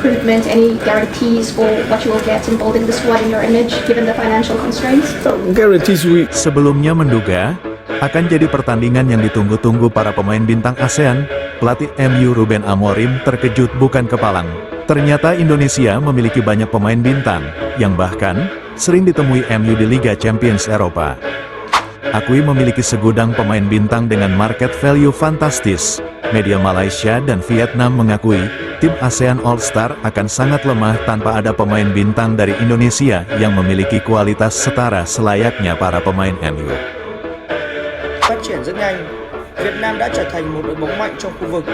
recruitment, any guarantees for what you will get in building the squad in your image, given the financial constraints? Guarantees we Sebelumnya menduga akan jadi pertandingan yang ditunggu-tunggu para pemain bintang ASEAN, pelatih MU Ruben Amorim terkejut bukan kepalang. Ternyata Indonesia memiliki banyak pemain bintang, yang bahkan sering ditemui MU di Liga Champions Eropa. Akui memiliki segudang pemain bintang dengan market value fantastis. Media Malaysia dan Vietnam mengakui, tim ASEAN All-Star akan sangat lemah tanpa ada pemain bintang dari Indonesia yang memiliki kualitas setara selayaknya para pemain MU. Phát triển rất nhanh, Việt Nam đã trở thành một đội bóng mạnh trong khu vực.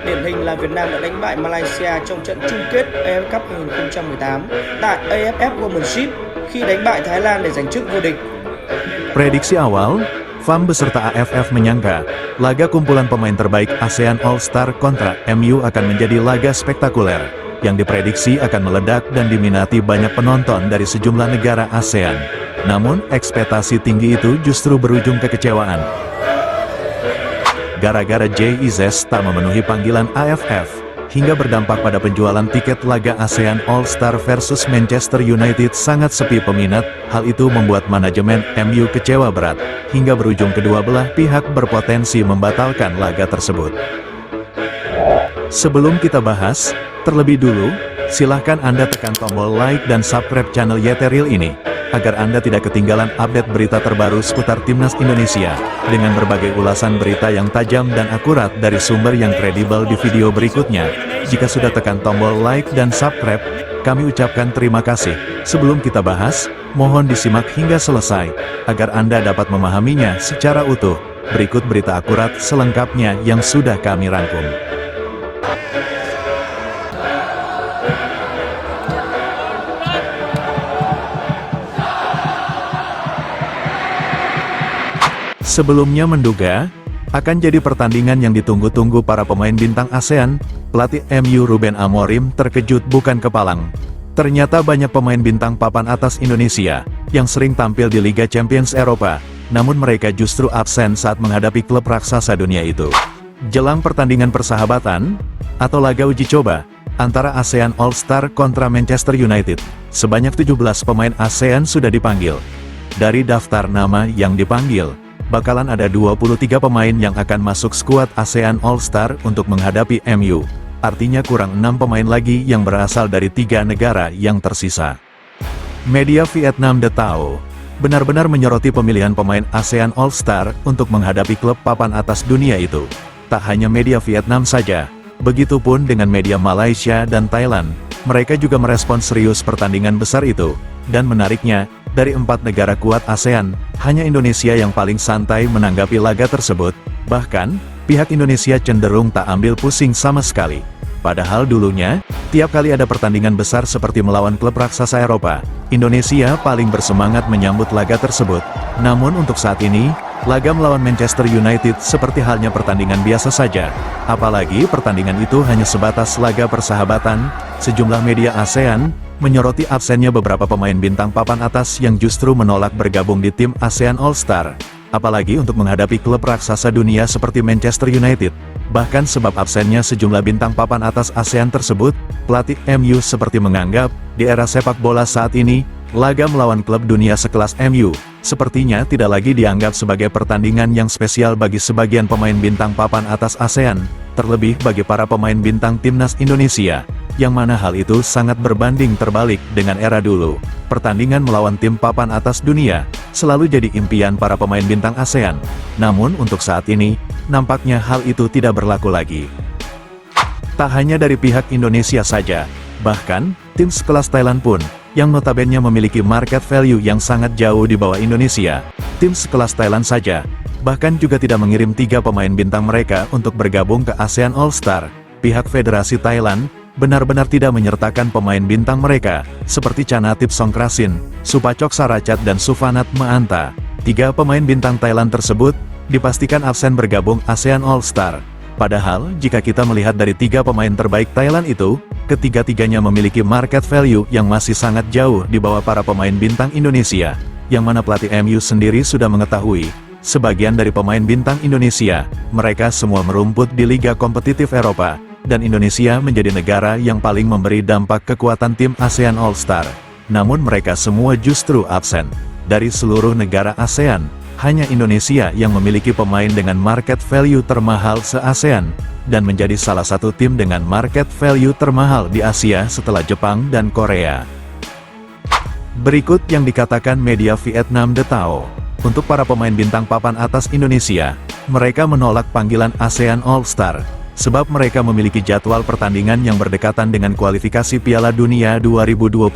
Điển hình là Việt Nam đã đánh bại Malaysia trong trận chung kết AFF Cup 2018 tại AFF Womenship khi đánh bại Thái Lan để giành chức vô địch. Prediksi awal, FAM beserta AFF menyangka, laga kumpulan pemain terbaik ASEAN All-Star kontra MU akan menjadi laga spektakuler, yang diprediksi akan meledak dan diminati banyak penonton dari sejumlah negara ASEAN. Namun, ekspektasi tinggi itu justru berujung kekecewaan. Gara-gara JIZ tak memenuhi panggilan AFF, hingga berdampak pada penjualan tiket laga ASEAN All-Star versus Manchester United sangat sepi peminat. Hal itu membuat manajemen MU kecewa berat, hingga berujung kedua belah pihak berpotensi membatalkan laga tersebut. Sebelum kita bahas, terlebih dulu, silahkan Anda tekan tombol like dan subscribe channel Yeteril ini, agar Anda tidak ketinggalan update berita terbaru seputar Timnas Indonesia, dengan berbagai ulasan berita yang tajam dan akurat dari sumber yang kredibel di video berikutnya. Jika sudah tekan tombol like dan subscribe, kami ucapkan terima kasih. Sebelum kita bahas, mohon disimak hingga selesai, agar Anda dapat memahaminya secara utuh. Berikut berita akurat selengkapnya yang sudah kami rangkum. Sebelumnya menduga akan jadi pertandingan yang ditunggu-tunggu para pemain bintang ASEAN, pelatih MU Ruben Amorim terkejut bukan kepalang. Ternyata banyak pemain bintang papan atas Indonesia yang sering tampil di Liga Champions Eropa, namun mereka justru absen saat menghadapi klub raksasa dunia itu. Jelang pertandingan persahabatan atau laga uji coba antara ASEAN All-Star kontra Manchester United, sebanyak 17 pemain ASEAN sudah dipanggil. Dari daftar nama yang dipanggil, bakalan ada 23 pemain yang akan masuk skuad ASEAN All-Star untuk menghadapi MU. Artinya kurang 6 pemain lagi yang berasal dari 3 negara yang tersisa. Media Vietnam The Tao benar-benar menyoroti pemilihan pemain ASEAN All-Star untuk menghadapi klub papan atas dunia itu. Tak hanya media Vietnam saja, begitupun dengan media Malaysia dan Thailand, mereka juga merespons serius pertandingan besar itu. Dan menariknya, dari 4 negara kuat ASEAN, hanya Indonesia yang paling santai menanggapi laga tersebut. Bahkan, pihak Indonesia cenderung tak ambil pusing sama sekali. Padahal dulunya, tiap kali ada pertandingan besar seperti melawan klub raksasa Eropa, Indonesia paling bersemangat menyambut laga tersebut. Namun untuk saat ini, laga melawan Manchester United seperti halnya pertandingan biasa saja. Apalagi pertandingan itu hanya sebatas laga persahabatan. Sejumlah media ASEAN menyoroti absennya beberapa pemain bintang papan atas yang justru menolak bergabung di tim ASEAN All-Star. Apalagi untuk menghadapi klub raksasa dunia seperti Manchester United. Bahkan sebab absennya sejumlah bintang papan atas ASEAN tersebut, pelatih MU seperti menganggap, di era sepak bola saat ini, laga melawan klub dunia sekelas MU, sepertinya tidak lagi dianggap sebagai pertandingan yang spesial bagi sebagian pemain bintang papan atas ASEAN, terlebih bagi para pemain bintang Timnas Indonesia, yang mana hal itu sangat berbanding terbalik dengan era dulu. Pertandingan melawan tim papan atas dunia, selalu jadi impian para pemain bintang ASEAN. Namun untuk saat ini, nampaknya hal itu tidak berlaku lagi. Tak hanya dari pihak Indonesia saja, bahkan, tim sekelas Thailand pun, yang notabene memiliki market value yang sangat jauh di bawah Indonesia. Tim sekelas Thailand saja, bahkan juga tidak mengirim 3 pemain bintang mereka untuk bergabung ke ASEAN All-Star. Pihak Federasi Thailand benar-benar tidak menyertakan pemain bintang mereka, seperti Chanatip Songkrasin, Supachok Saracat dan Sufanat Maanta. 3 pemain bintang Thailand tersebut dipastikan absen bergabung ASEAN All-Star. Padahal, jika kita melihat dari 3 pemain terbaik Thailand itu, ketiga-tiganya memiliki market value yang masih sangat jauh di bawah para pemain bintang Indonesia, yang mana pelatih MU sendiri sudah mengetahui. Sebagian dari pemain bintang Indonesia, mereka semua merumput di liga kompetitif Eropa, dan Indonesia menjadi negara yang paling memberi dampak kekuatan tim ASEAN All-Star. Namun mereka semua justru absen. Dari seluruh negara ASEAN, hanya Indonesia yang memiliki pemain dengan market value termahal se-ASEAN, dan menjadi salah satu tim dengan market value termahal di Asia setelah Jepang dan Korea. Berikut yang dikatakan media Vietnam The Tao. Untuk para pemain bintang papan atas Indonesia, mereka menolak panggilan ASEAN All-Star, sebab mereka memiliki jadwal pertandingan yang berdekatan dengan kualifikasi Piala Dunia 2026.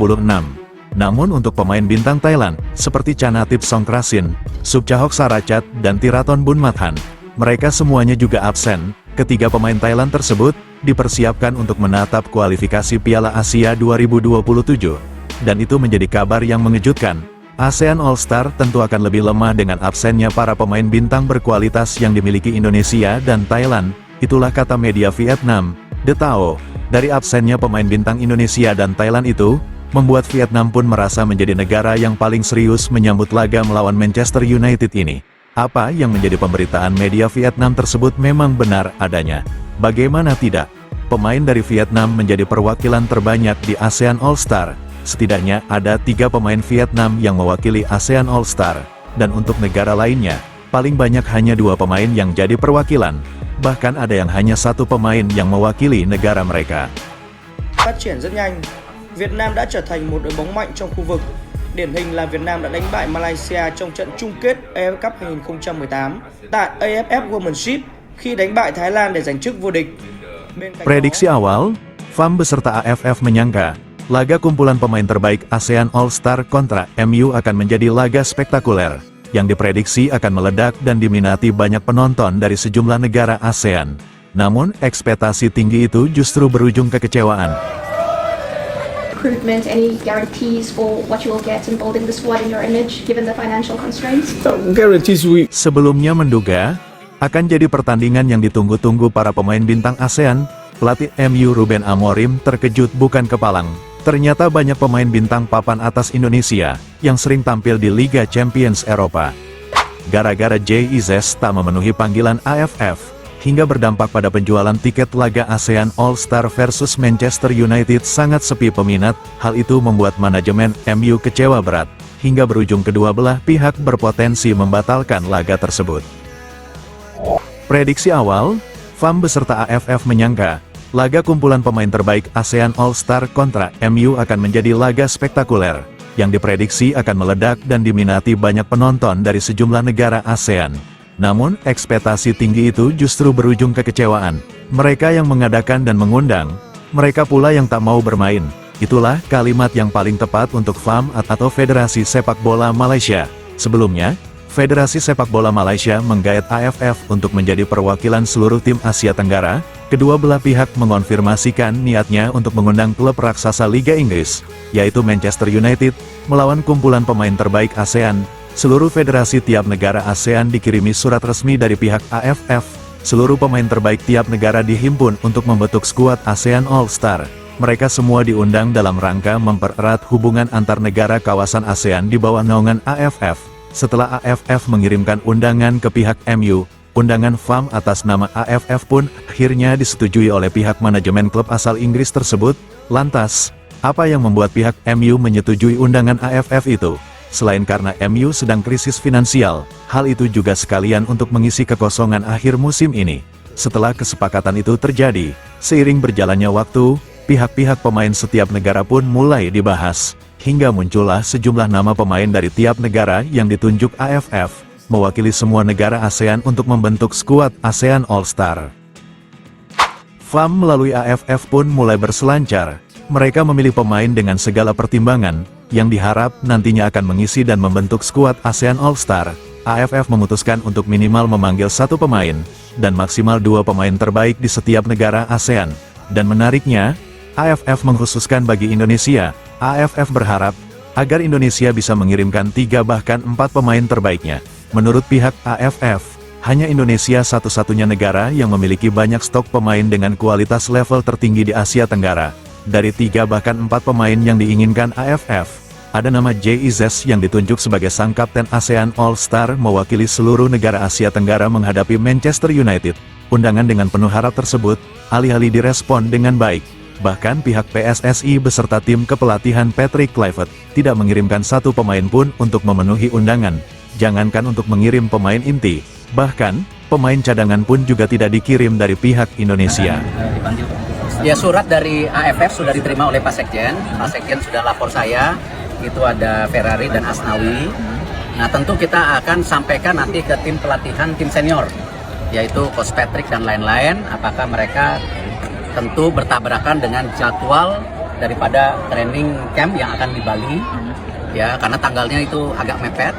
Namun untuk pemain bintang Thailand, seperti Chanatip Songkrasin, Suchahok Saracat, dan Tiraton Bunmathan, mereka semuanya juga absen. Ketiga pemain Thailand tersebut dipersiapkan untuk menatap kualifikasi Piala Asia 2027. Dan itu menjadi kabar yang mengejutkan. ASEAN All-Star tentu akan lebih lemah dengan absennya para pemain bintang berkualitas yang dimiliki Indonesia dan Thailand. Itulah kata media Vietnam, The Tao. Dari absennya pemain bintang Indonesia dan Thailand itu, membuat Vietnam pun merasa menjadi negara yang paling serius menyambut laga melawan Manchester United ini. Apa yang menjadi pemberitaan media Vietnam tersebut memang benar adanya. Bagaimana tidak? Pemain dari Vietnam menjadi perwakilan terbanyak di ASEAN All-Star. Setidaknya ada 3 pemain Vietnam yang mewakili ASEAN All-Star. Dan untuk negara lainnya, paling banyak hanya 2 pemain yang jadi perwakilan. Bahkan ada yang hanya 1 pemain yang mewakili negara mereka. Phát triển rất nhanh, Việt Nam đã trở thành một đội bóng mạnh trong khu vực. Điển hình là Việt Nam đã đánh bại Malaysia trong trận chung kết AFF Cup 2018 tại AFF Womenship khi đánh bại Thái Lan để giành chức vô địch. Prediksi awal, FAM beserta AFF menyangka, laga kumpulan pemain terbaik ASEAN All-Star kontra MU akan menjadi laga spektakuler, yang diprediksi akan meledak dan diminati banyak penonton dari sejumlah negara ASEAN. Namun, ekspektasi tinggi itu justru berujung kekecewaan. Recruitment, any guarantees for what you will get in building the squad in your image, given the financial constraints? Sebelumnya menduga, akan jadi pertandingan yang ditunggu-tunggu para pemain bintang ASEAN, pelatih MU Ruben Amorim terkejut bukan kepalang. Ternyata banyak pemain bintang papan atas Indonesia, yang sering tampil di Liga Champions Eropa. Gara-gara JIZS tak memenuhi panggilan AFF, hingga berdampak pada penjualan tiket laga ASEAN All-Star versus Manchester United sangat sepi peminat. Hal itu membuat manajemen MU kecewa berat, hingga berujung kedua belah pihak berpotensi membatalkan laga tersebut. Prediksi awal, FAM beserta AFF menyangka, laga kumpulan pemain terbaik ASEAN All-Star kontra MU akan menjadi laga spektakuler, yang diprediksi akan meledak dan diminati banyak penonton dari sejumlah negara ASEAN. Namun, ekspektasi tinggi itu justru berujung kekecewaan. Mereka yang mengadakan dan mengundang, mereka pula yang tak mau bermain. Itulah kalimat yang paling tepat untuk FAM atau Federasi Sepak Bola Malaysia. Sebelumnya, Federasi Sepak Bola Malaysia menggait AFF untuk menjadi perwakilan seluruh tim Asia Tenggara. Kedua belah pihak mengonfirmasikan niatnya untuk mengundang klub raksasa Liga Inggris, yaitu Manchester United, melawan kumpulan pemain terbaik ASEAN. Seluruh federasi tiap negara ASEAN dikirimi surat resmi dari pihak AFF. Seluruh pemain terbaik tiap negara dihimpun untuk membentuk skuad ASEAN All-Star. Mereka semua diundang dalam rangka mempererat hubungan antar negara kawasan ASEAN di bawah naungan AFF. Setelah AFF mengirimkan undangan ke pihak MU, undangan FAM atas nama AFF pun akhirnya disetujui oleh pihak manajemen klub asal Inggris tersebut. Lantas, apa yang membuat pihak MU menyetujui undangan AFF itu? Selain karena MU sedang krisis finansial, hal itu juga sekalian untuk mengisi kekosongan akhir musim ini. Setelah kesepakatan itu terjadi, seiring berjalannya waktu, pihak-pihak pemain setiap negara pun mulai dibahas. Hingga muncullah sejumlah nama pemain dari tiap negara yang ditunjuk AFF, mewakili semua negara ASEAN untuk membentuk skuad ASEAN All-Star. FAM melalui AFF pun mulai berselancar. Mereka memilih pemain dengan segala pertimbangan, yang diharap nantinya akan mengisi dan membentuk skuad ASEAN All-Star. AFF memutuskan untuk minimal memanggil 1 pemain, dan maksimal 2 pemain terbaik di setiap negara ASEAN. Dan menariknya, AFF mengkhususkan bagi Indonesia. AFF berharap agar Indonesia bisa mengirimkan 3 bahkan 4 pemain terbaiknya. Menurut pihak AFF, hanya Indonesia satu-satunya negara yang memiliki banyak stok pemain dengan kualitas level tertinggi di Asia Tenggara. Dari 3 bahkan 4 pemain yang diinginkan AFF, Ada nama JIZ yang ditunjuk sebagai sang kapten ASEAN All-Star mewakili seluruh negara Asia Tenggara menghadapi Manchester United. Undangan dengan penuh harap tersebut, alih-alih direspon dengan baik. Bahkan pihak PSSI beserta tim kepelatihan Patrick Kluivert tidak mengirimkan satu pemain pun untuk memenuhi undangan. Jangankan untuk mengirim pemain inti, bahkan pemain cadangan pun juga tidak dikirim dari pihak Indonesia. Ya, surat dari AFF sudah diterima oleh Pak Sekjen. Pak Sekjen sudah lapor saya. Itu ada Ferrari dan Asnawi. Nah, tentu kita akan sampaikan nanti ke tim pelatihan tim senior, yaitu Coach Patrick dan lain-lain, apakah mereka tentu bertabrakan dengan jadwal daripada training camp yang akan di Bali, ya, karena tanggalnya itu agak mepet.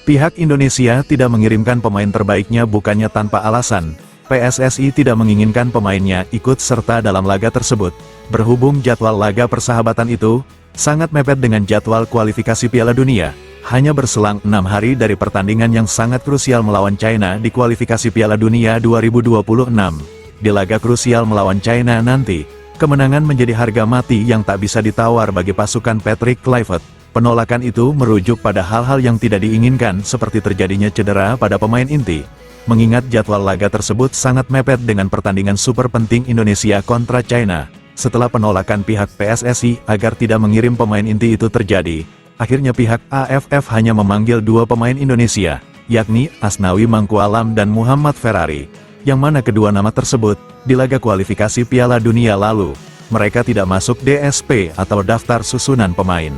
Pihak Indonesia tidak mengirimkan pemain terbaiknya bukannya tanpa alasan. PSSI tidak menginginkan pemainnya ikut serta dalam laga tersebut. Berhubung jadwal laga persahabatan itu sangat mepet dengan jadwal kualifikasi Piala Dunia, hanya berselang 6 hari dari pertandingan yang sangat krusial melawan China di kualifikasi Piala Dunia 2026. Di laga krusial melawan China nanti, kemenangan menjadi harga mati yang tak bisa ditawar bagi pasukan Patrick Kluivert. Penolakan itu merujuk pada hal-hal yang tidak diinginkan seperti terjadinya cedera pada pemain inti. Mengingat jadwal laga tersebut sangat mepet dengan pertandingan super penting Indonesia kontra China. Setelah penolakan pihak PSSI agar tidak mengirim pemain inti itu terjadi, akhirnya pihak AFF hanya memanggil dua pemain Indonesia, yakni Asnawi Mangkualam dan Muhammad Ferrari, yang mana kedua nama tersebut, di laga kualifikasi Piala Dunia lalu, mereka tidak masuk DSP atau daftar susunan pemain.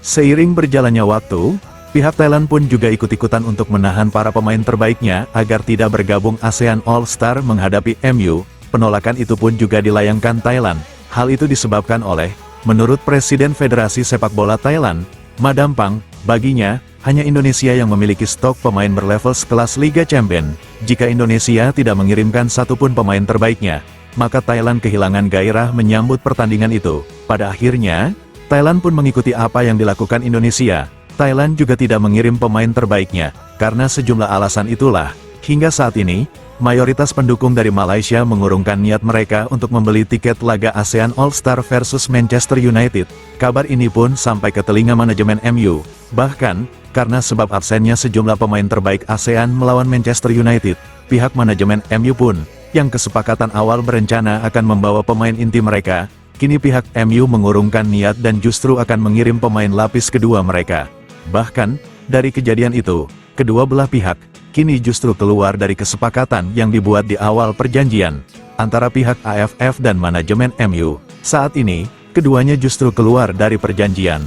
Seiring berjalannya waktu, pihak Thailand pun juga ikut-ikutan untuk menahan para pemain terbaiknya agar tidak bergabung ASEAN All-Star menghadapi MU. Penolakan itu pun juga dilayangkan Thailand. Hal itu disebabkan oleh, menurut Presiden Federasi Sepak Bola Thailand, Madam Pang, baginya, hanya Indonesia yang memiliki stok pemain berlevel sekelas Liga Champion. Jika Indonesia tidak mengirimkan satupun pemain terbaiknya, maka Thailand kehilangan gairah menyambut pertandingan itu. Pada akhirnya, Thailand pun mengikuti apa yang dilakukan Indonesia. Thailand juga tidak mengirim pemain terbaiknya, karena sejumlah alasan itulah, hingga saat ini, mayoritas pendukung dari Malaysia mengurungkan niat mereka untuk membeli tiket laga ASEAN All-Star versus Manchester United. Kabar ini pun sampai ke telinga manajemen MU. Bahkan, karena sebab absennya sejumlah pemain terbaik ASEAN melawan Manchester United, pihak manajemen MU pun, yang kesepakatan awal berencana akan membawa pemain inti mereka, kini pihak MU mengurungkan niat dan justru akan mengirim pemain lapis kedua mereka. Bahkan, dari kejadian itu, kedua belah pihak kini justru keluar dari kesepakatan yang dibuat di awal perjanjian antara pihak AFF dan manajemen MU. Saat ini, keduanya justru keluar dari perjanjian.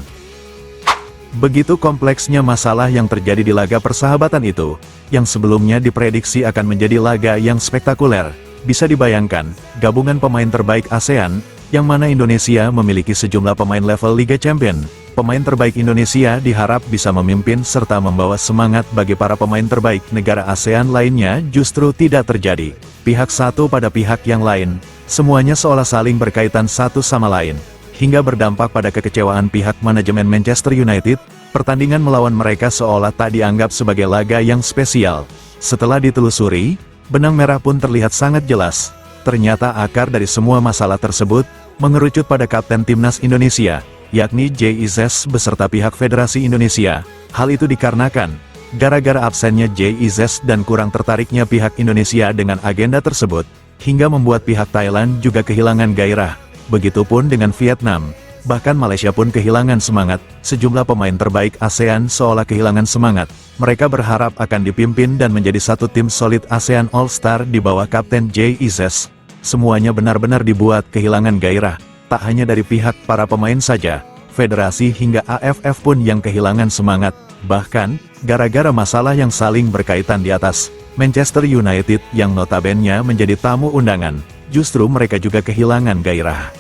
Begitu kompleksnya masalah yang terjadi di laga persahabatan itu, yang sebelumnya diprediksi akan menjadi laga yang spektakuler. Bisa dibayangkan, gabungan pemain terbaik ASEAN, yang mana Indonesia memiliki sejumlah pemain level Liga Champion. Pemain terbaik Indonesia diharap bisa memimpin serta membawa semangat bagi para pemain terbaik negara ASEAN lainnya justru tidak terjadi. Pihak satu pada pihak yang lain, semuanya seolah saling berkaitan satu sama lain, hingga berdampak pada kekecewaan pihak manajemen Manchester United. Pertandingan melawan mereka seolah tak dianggap sebagai laga yang spesial. Setelah ditelusuri, benang merah pun terlihat sangat jelas. Ternyata akar dari semua masalah tersebut mengerucut pada Kapten Timnas Indonesia, yakni JIZ beserta pihak Federasi Indonesia. Hal itu dikarenakan gara-gara absennya JIZ dan kurang tertariknya pihak Indonesia dengan agenda tersebut, hingga membuat pihak Thailand juga kehilangan gairah. Begitupun dengan Vietnam, bahkan Malaysia pun kehilangan semangat. Sejumlah pemain terbaik ASEAN seolah kehilangan semangat. Mereka berharap akan dipimpin dan menjadi satu tim solid ASEAN All-Star di bawah Kapten JIZ. Semuanya benar-benar dibuat kehilangan gairah. Tak hanya dari pihak para pemain saja, federasi hingga AFF pun yang kehilangan semangat. Bahkan, gara-gara masalah yang saling berkaitan di atas, Manchester United yang notabene menjadi tamu undangan, justru mereka juga kehilangan gairah.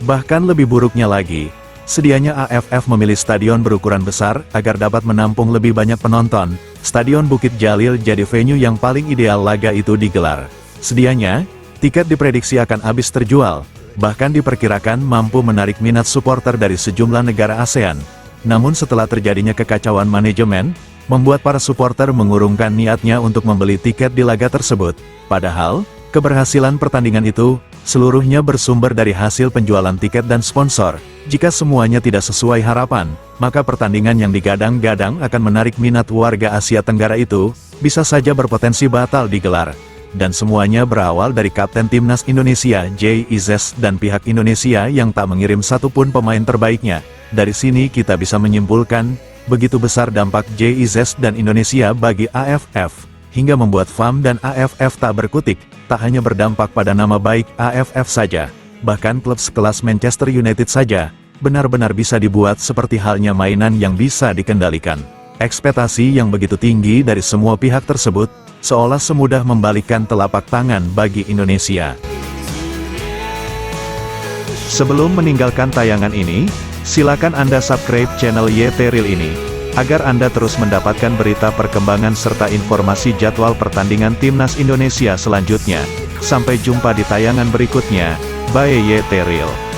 Bahkan lebih buruknya lagi, sedianya AFF memilih stadion berukuran besar agar dapat menampung lebih banyak penonton. Stadion Bukit Jalil jadi venue yang paling ideal laga itu digelar. Sedianya, tiket diprediksi akan habis terjual, bahkan diperkirakan mampu menarik minat supporter dari sejumlah negara ASEAN. Namun setelah terjadinya kekacauan manajemen, membuat para supporter mengurungkan niatnya untuk membeli tiket di laga tersebut. Padahal, keberhasilan pertandingan itu Seluruhnya bersumber dari hasil penjualan tiket dan sponsor. Jika semuanya tidak sesuai harapan, maka pertandingan yang digadang-gadang akan menarik minat warga Asia Tenggara itu, bisa saja berpotensi batal digelar. Dan semuanya berawal dari Kapten Timnas Indonesia JIZ dan pihak Indonesia yang tak mengirim satupun pemain terbaiknya. Dari sini kita bisa menyimpulkan, begitu besar dampak JIZ dan Indonesia bagi AFF, hingga membuat FAM dan AFF tak berkutik. Tak hanya berdampak pada nama baik AFF saja, bahkan klub sekelas Manchester United saja, benar-benar bisa dibuat seperti halnya mainan yang bisa dikendalikan. Ekspektasi yang begitu tinggi dari semua pihak tersebut, seolah semudah membalikkan telapak tangan bagi Indonesia. Sebelum meninggalkan tayangan ini, silakan Anda subscribe channel YT Real ini, agar Anda terus mendapatkan berita perkembangan serta informasi jadwal pertandingan Timnas Indonesia selanjutnya. Sampai jumpa di tayangan berikutnya, bye YT Real.